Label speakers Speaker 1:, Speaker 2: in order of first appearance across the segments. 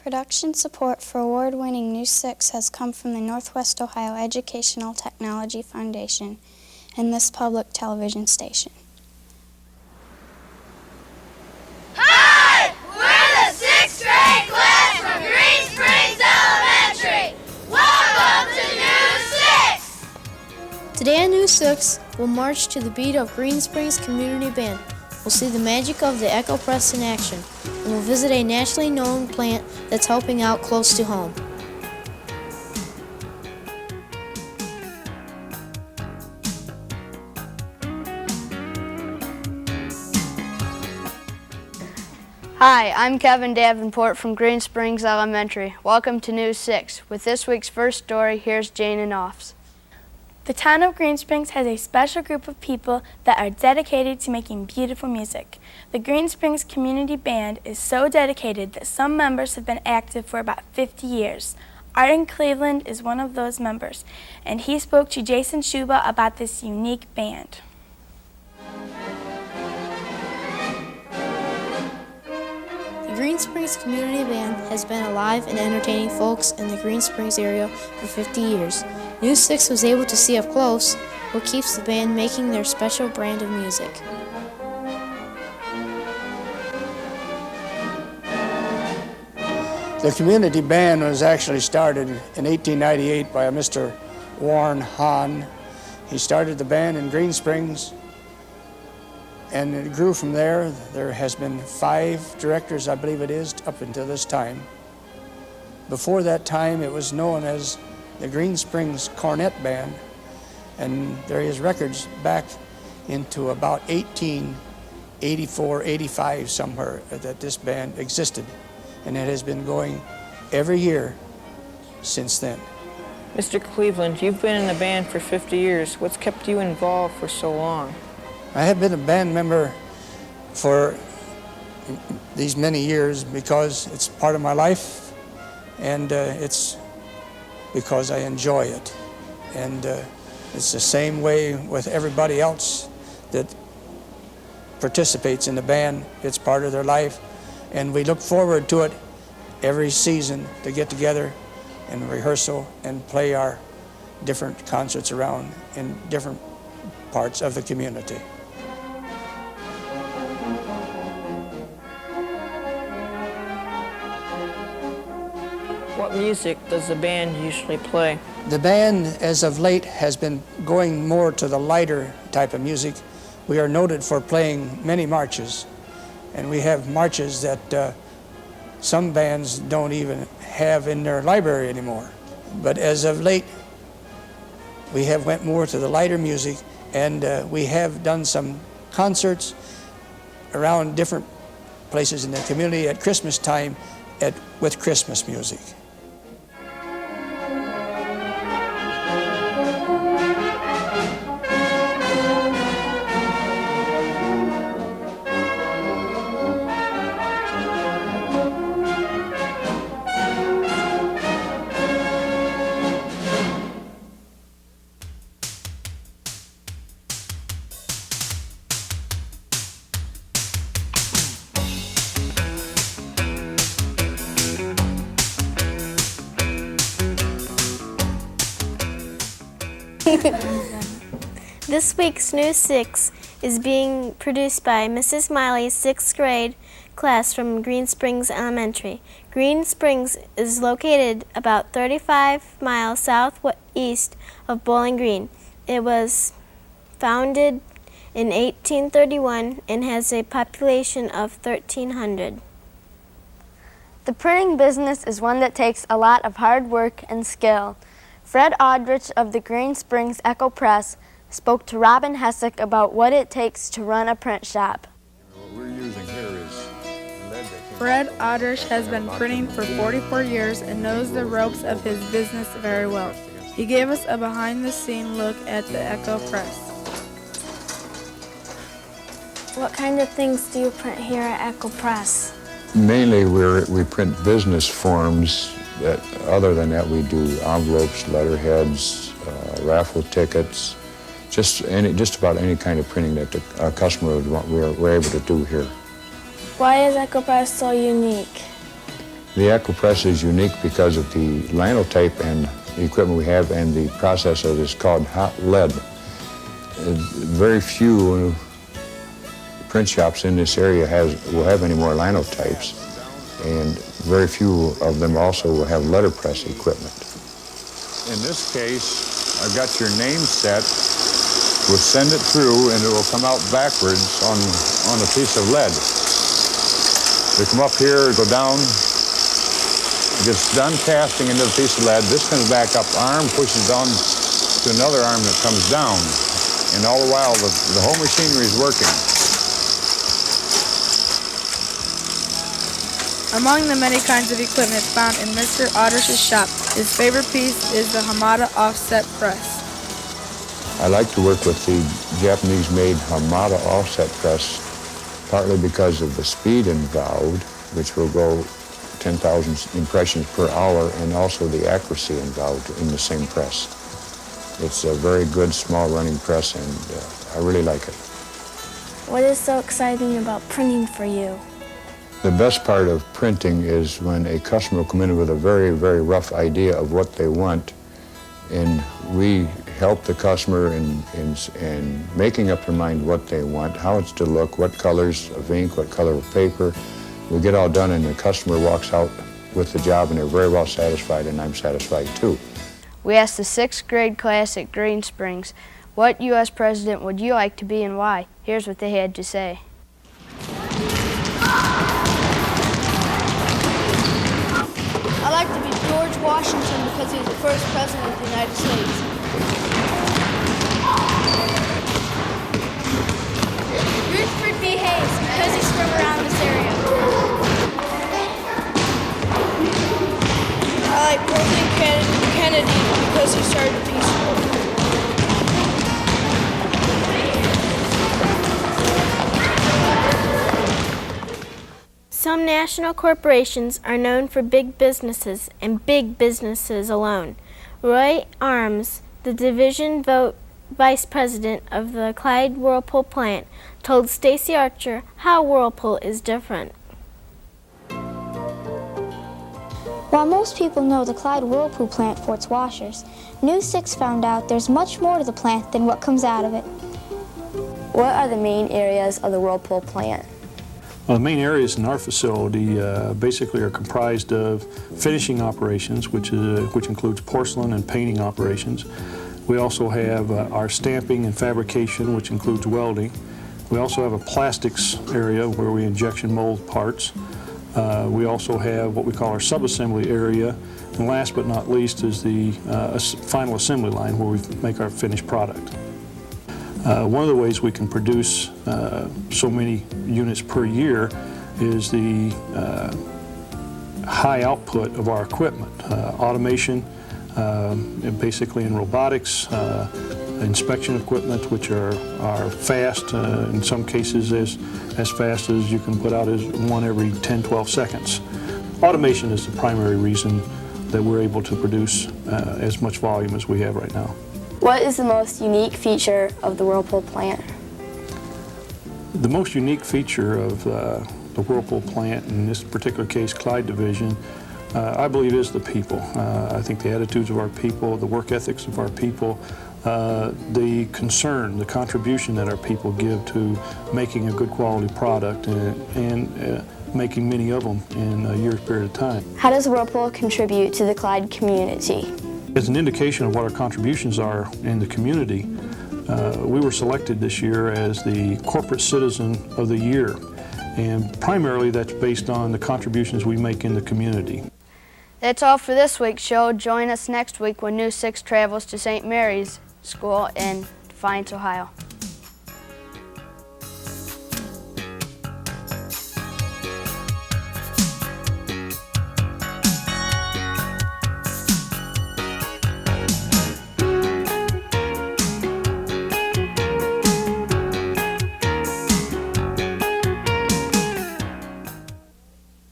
Speaker 1: Production support for award-winning News 6 has come from the Northwest Ohio Educational Technology Foundation and this public television station.
Speaker 2: Hi! We're the 6th grade class from Green Springs Elementary. Welcome to News 6!
Speaker 3: Today on News 6, we'll march to the beat of Green Springs Community Band. We'll see the magic of the Echo Press in action, and we'll visit a nationally known plant that's helping out close to home.
Speaker 4: Hi, I'm Kevin Davenport from Green Springs Elementary. Welcome to News 6. With this week's first story, here's Jane and Offs.
Speaker 5: The town of Green Springs has a special group of people that are dedicated to making beautiful music. The Green Springs Community Band is so dedicated that some members have been active for about 50 years. Arden Cleveland is one of those members, and he spoke to Jason Schuba about this unique band.
Speaker 3: The Green Springs Community Band has been alive and entertaining folks in the Green Springs area for 50 years. News 6 was able to see up close what keeps the band making their special brand of music.
Speaker 6: The community band was actually started in 1898 by a Mr. Warren Hahn. He started the band in Green Springs, and it grew from there. There has been 5 directors, I believe it is, up until this time. Before that time, it was known as the Green Springs Cornet Band, and there is records back into about 1884, 85 somewhere that this band existed, and it has been going every year since then.
Speaker 7: Mr. Cleveland, you've been in the band for 50 years. What's kept you involved for so long?
Speaker 6: I have been a band member for these many years because it's part of my life, and it's because I enjoy it. And it's the same way with everybody else that participates in the band. It's part of their life, and we look forward to it every season to get together and rehearsal and play our different concerts around in different parts of the community.
Speaker 7: What music does the band usually play?
Speaker 6: The band, as of late, has been going more to the lighter type of music. We are noted for playing many marches, and we have marches that some bands don't even have in their library anymore. But as of late, we have went more to the lighter music, and we have done some concerts around different places in the community at Christmas time with Christmas music.
Speaker 3: This week's News 6 is being produced by Mrs. Miley's 6th grade class from Green Springs Elementary. Green Springs is located about 35 miles southeast of Bowling Green. It was founded in 1831 and has a population of 1,300.
Speaker 4: The printing business is one that takes a lot of hard work and skill. Fred Aldrich of the Green Springs Echo Press spoke to Robin Hessick about what it takes to run a print shop.
Speaker 8: What we're using here is lead.
Speaker 5: Fred Aldrich has been printing for 44 years and knows the ropes of his business very well. He gave us a behind-the-scene look at the Echo Press.
Speaker 1: What kind of things do you print here at Echo Press?
Speaker 8: Mainly we print business forms. Other than that, we do envelopes, letterheads, raffle tickets, just about any kind of printing that a customer would want, we're able to do here.
Speaker 1: Why is Echo Press so unique?
Speaker 8: The EcoPress is unique because of the linotype and the equipment we have, and the process of it is called hot lead. Very few print shops in this area will have any more linotypes, and very few of them also will have letterpress equipment. In this case, I've got your name set. We'll send it through, and it will come out backwards on a piece of lead. They come up here, go down, it gets done casting into the piece of lead. This comes back up, arm pushes on to another arm that comes down. And all the while, the whole machinery is working.
Speaker 5: Among the many kinds of equipment found in Mr. Aldrich's shop, his favorite piece is the Hamada offset press.
Speaker 8: I like to work with the Japanese-made Hamada offset press, partly because of the speed involved, which will go 10,000 impressions per hour, and also the accuracy involved in the same press. It's a very good small running press, and I really like it.
Speaker 3: What is so exciting about printing for you?
Speaker 8: The best part of printing is when a customer will come in with a very, very rough idea of what they want, and we help the customer in making up their mind what they want, how it's to look, what colors of ink, what color of paper. We get all done, and the customer walks out with the job, and they're very well satisfied, and I'm satisfied too.
Speaker 4: We asked the 6th grade class at Green Springs, what U.S. president would you like to be and why? Here's what they had to say.
Speaker 9: I'd like to be George Washington because he was the first president of the United States.
Speaker 2: Rutherford B. Hayes because he's from around this area.
Speaker 9: I like President Kennedy because he started the peace war.
Speaker 3: Some national corporations are known for big businesses and big businesses alone. Roy Arms, the division vice president of the Clyde Whirlpool plant, told Stacy Archer how Whirlpool is different.
Speaker 1: While most people know the Clyde Whirlpool plant for its washers, News 6 found out there's much more to the plant than what comes out of it.
Speaker 4: What are the main areas of the Whirlpool plant?
Speaker 10: Well, the main areas in our facility basically are comprised of finishing operations, which includes porcelain and painting operations. We also have our stamping and fabrication, which includes welding. We also have a plastics area where we injection mold parts. We also have what we call our subassembly area. And last but not least is the final assembly line where we make our finished product. One of the ways we can produce so many units per year is the high output of our equipment. Automation, basically in robotics, inspection equipment, which are fast, in some cases as fast as you can put out as one every 10, 12 seconds. Automation is the primary reason that we're able to produce as much volume as we have right now.
Speaker 4: What is the most unique feature of the Whirlpool plant?
Speaker 10: The most unique feature of the Whirlpool plant, in this particular case Clyde division, I believe is the people. I think the attitudes of our people, the work ethics of our people, the concern, the contribution that our people give to making a good quality product and making many of them in a year's period of time.
Speaker 4: How does Whirlpool contribute to the Clyde community?
Speaker 10: As an indication of what our contributions are in the community, we were selected this year as the Corporate Citizen of the Year, and primarily that's based on the contributions we make in the community.
Speaker 4: That's all for this week's show. Join us next week when News 6 travels to St. Mary's School in Defiance, Ohio.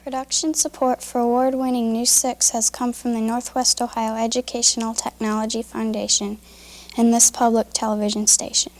Speaker 1: Production support for award-winning News 6 has come from the Northwest Ohio Educational Technology Foundation and this public television station.